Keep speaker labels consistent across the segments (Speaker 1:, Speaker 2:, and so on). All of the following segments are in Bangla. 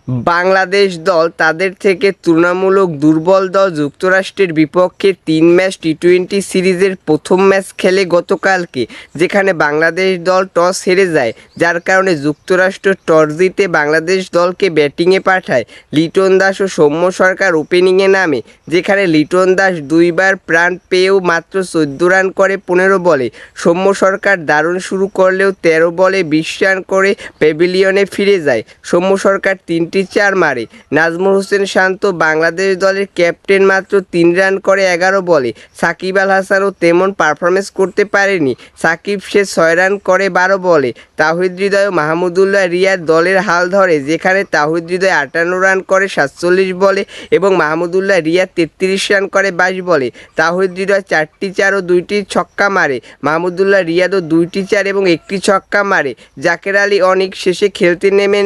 Speaker 1: বাংলাদেশ দল তাদের থেকে তুলনামূলক দুর্বল দল যুক্তরাষ্ট্রের বিপক্ষে ৩ ম্যাচ টি-20 সিরিজের প্রথম ম্যাচ খেলে গতকালকে, যেখানে বাংলাদেশ দল টস হেরে যায়, যার কারণে যুক্তরাষ্ট্র টস জিতে বাংলাদেশ দলকে ব্যাটিংয়ে পাঠায়। লিটন দাস ও সৌম্য সরকার ওপেনিংয়ে নামে, যেখানে লিটন দাস দুইবার প্রাণ পেয়েও মাত্র ১৪ রান করে ১৫ বলে। সৌম্য সরকার দারুণ শুরু করলেও ১৩ বলে ২০ রান করে প্যাভিলিয়নে ফিরে যায়। সৌম্য সরকার ৩টি ৪ মারে। নাজমুল হোসেন শান্ত বাংলাদেশ দলের ক্যাপ্টেন মাত্র ৩ রান করে ১১ বলে। সাকিব আল হাসানও তেমন পারফরমেন্স করতে পারেনি। সাকিব সে ৬ রান করে ১২ বলে। তাওহিদ হৃদয় ও মাহমুদুল্লাহ রিয়াদ দলের হাল ধরে, যেখানে তাওহিদ হৃদয় ৫৮ রান করে ৪৭ বলে এবং মাহমুদুল্লাহ রিয়াদ ৩৩ রান করে ২২ বলে। তাওহিদ হৃদয় ৪টি ৪ ও ২টি ছক্কা মারে। মাহমুদুল্লাহ রিয়াদও ২টি ৪ এবং ১টি ছক্কা মারে। জাকের আলী অনিক শেষে খেলতে নেমে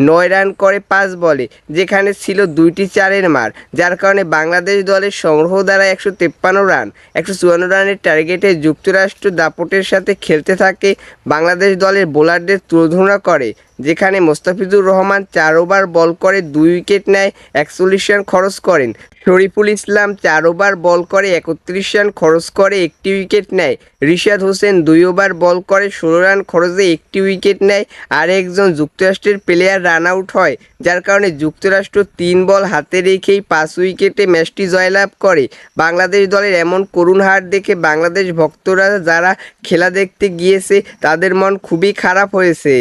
Speaker 1: ৯ রান করে ৫ বলে, যেখানে ছিল ২টি ৪-এর মার, যার কারণে বাংলাদেশ দলের সংগ্রহ দাঁড়ায় ১৫৩ রান। ১৫৪ রানের টার্গেটে যুক্তরাষ্ট্র দাপটের সাথে খেলতে থাকে। বাংলাদেশ দলের বোলারদের তুলোধনা করে, যেখানে মোস্তাফিজুর রহমান ৪ ওভার বল করে ২ উইকেট নেয়, ৪১ রান খরচ করেন। শরীফুল ইসলাম ৪ ওভার বল করে ৩১ রান খরচ করে ১টি উইকেট নেয়। রিশাদ হোসেন ২ ওভার বল করে ১৬ রান খরচে ১টি উইকেট নেয়। আর একজন যুক্তরাষ্ট্রের প্লেয়ার রান আউট হয়, যার কারণে যুক্তরাষ্ট্র ৩ বল হাতে রেখেই ৫ উইকেটে ম্যাচটি জয়লাভ করে। বাংলাদেশ দলের এমন করুণ হার দেখে বাংলাদেশ ভক্তরা যারা খেলা দেখতে গিয়েছে, তাদের মন খুবই খারাপ হয়েছে।